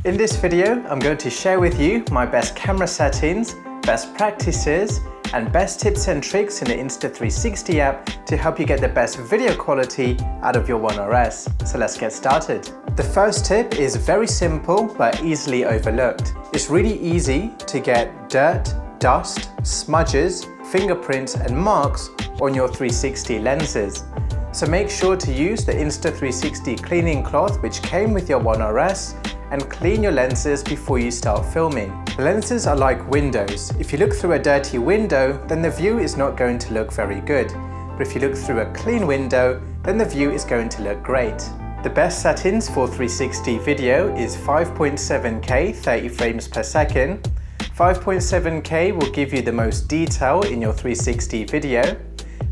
In this video, I'm going to share with you my best camera settings, best practices, and best tips and tricks in the Insta360 app to help you get the best video quality out of your One RS. So let's get started. The first tip is very simple but easily overlooked. It's really easy to get dirt, dust, smudges, fingerprints and marks on your 360 lenses. So make sure to use the Insta360 cleaning cloth which came with your One RS and clean your lenses before you start filming. Lenses are like windows. If you look through a dirty window, then the view is not going to look very good. But if you look through a clean window, then the view is going to look great. The best settings for 360 video is 5.7K 30 frames per second. 5.7K will give you the most detail in your 360 video,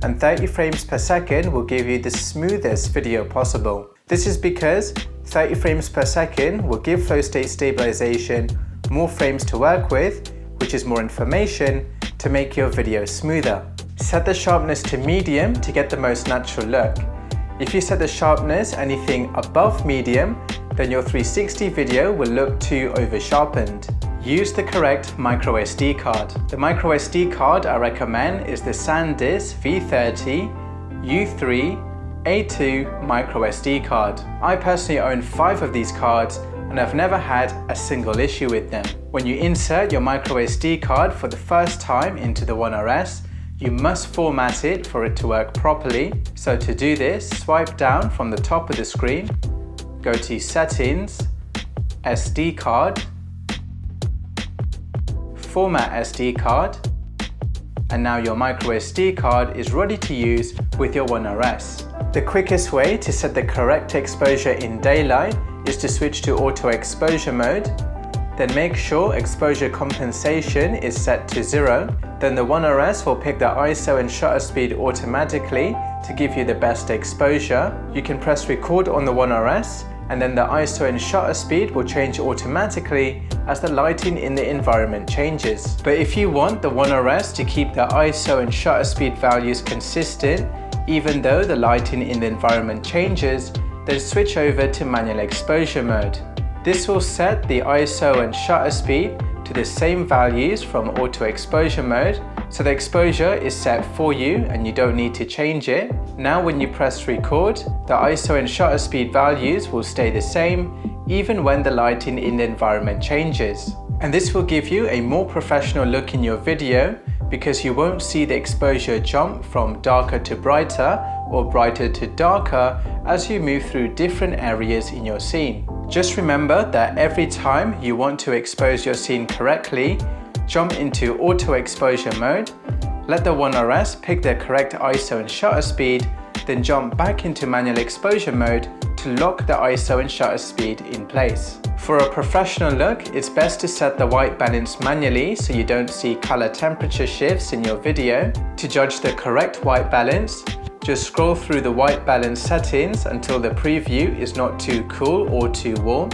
and 30 frames per second will give you the smoothest video possible. This is because 30 frames per second will give flow state stabilization more frames to work with, which is more information to make your video smoother. Set the sharpness to medium to get the most natural look. If you set the sharpness anything above medium, then your 360 video will look too over-sharpened. Use the correct MicroSD card. The MicroSD card I recommend is the SanDisk V30 U3 A2 MicroSD card. I personally own 5 of these cards and I've never had a single issue with them. When you insert your MicroSD card for the first time into the One RS, you must format it for it to work properly. So to do this, swipe down from the top of the screen, go to Settings, SD card, Format SD card, and now your MicroSD card is ready to use with your One RS. The quickest way to set the correct exposure in daylight is to switch to auto exposure mode, then make sure exposure compensation is set to 0. Then the One RS will pick the ISO and shutter speed automatically to give you the best exposure. You can press record on the One RS and then the ISO and shutter speed will change automatically as the lighting in the environment changes. But if you want the One RS to keep the ISO and shutter speed values consistent, even though the lighting in the environment changes, then switch over to manual exposure mode. This will set the ISO and shutter speed to the same values from auto exposure mode, so the exposure is set for you and you don't need to change it. Now when you press record, the ISO and shutter speed values will stay the same even when the lighting in the environment changes. And this will give you a more professional look in your video because you won't see the exposure jump from darker to brighter or brighter to darker as you move through different areas in your scene. Just remember that every time you want to expose your scene correctly, jump into auto exposure mode, let the One RS pick the correct ISO and shutter speed, then jump back into manual exposure mode to lock the ISO and shutter speed in place. For a professional look, it's best to set the white balance manually so you don't see color temperature shifts in your video. To judge the correct white balance, just scroll through the white balance settings until the preview is not too cool or too warm.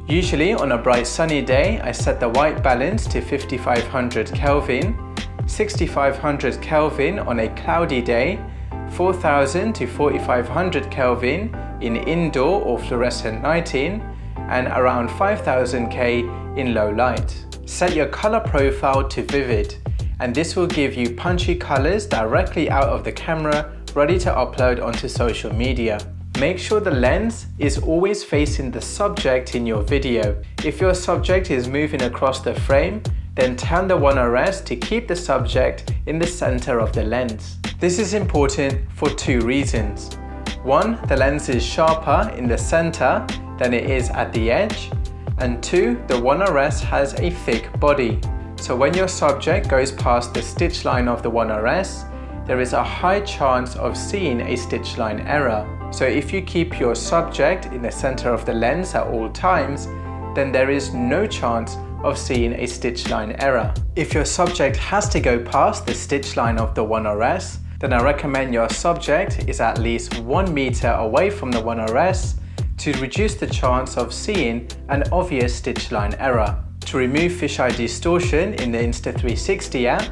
Usually on a bright sunny day, I set the white balance to 5500 Kelvin, 6500 Kelvin on a cloudy day, 4000 to 4500 Kelvin in indoor or fluorescent lighting, and around 5000 K in low light. Set your color profile to vivid, and this will give you punchy colors directly out of the camera, ready to upload onto social media. Make sure the lens is always facing the subject in your video. If your subject is moving across the frame, then turn the One RS to keep the subject in the center of the lens. This is important for 2 reasons. 1, the lens is sharper in the center than it is at the edge, and 2, the One RS has a thick body. So when your subject goes past the stitch line of the One RS, there is a high chance of seeing a stitch line error. So if you keep your subject in the center of the lens at all times, then there is no chance of seeing a stitch line error. If your subject has to go past the stitch line of the One RS, then I recommend your subject is at least 1 meter away from the One RS to reduce the chance of seeing an obvious stitch line error. To remove fisheye distortion in the Insta360 app,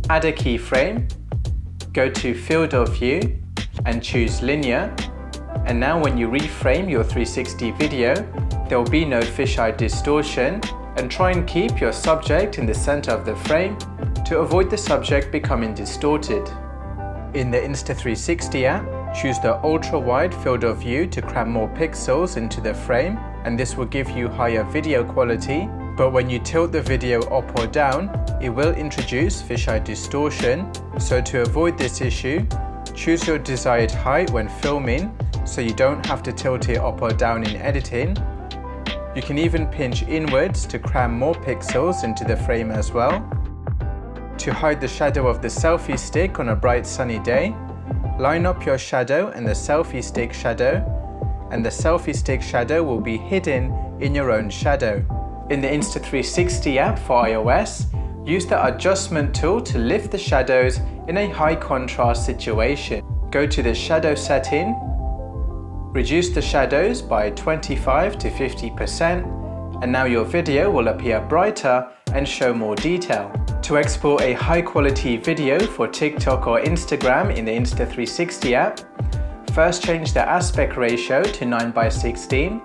add a keyframe, go to Field of View and choose Linear, and now when you reframe your 360 video, There will be no fisheye distortion, and try and keep your subject in the center of the frame to avoid the subject becoming distorted. In the Insta360 app, choose the ultra-wide field of view to cram more pixels into the frame, and this will give you higher video quality, but when you tilt the video up or down, it will introduce fisheye distortion, so to avoid this issue, choose your desired height when filming so you don't have to tilt it up or down in editing. You can even pinch inwards to cram more pixels into the frame as well. To hide the shadow of the selfie stick on a bright sunny day, line up your shadow and the selfie stick shadow, and the selfie stick shadow will be hidden in your own shadow. In the Insta360 app for iOS, use the adjustment tool to lift the shadows in a high contrast situation. Go to the shadow setting, reduce the shadows by 25 to 50%, and now your video will appear brighter and show more detail. To export a high quality video for TikTok or Instagram in the Insta360 app, first change the aspect ratio to 9:16.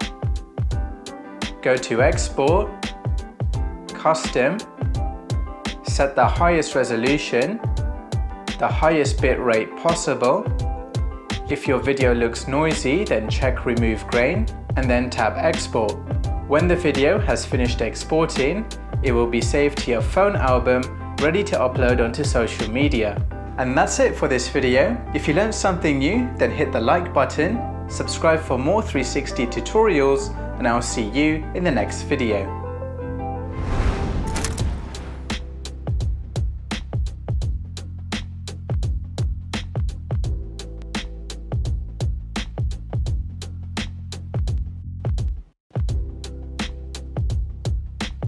Go to Export, Custom, set the highest resolution, the highest bitrate possible. If your video looks noisy, then check Remove Grain and then tap Export. When the video has finished exporting, it will be saved to your phone album, ready to upload onto social media. And that's it for this video. If you learned something new, then hit the like button, subscribe for more 360 tutorials, and I'll see you in the next video.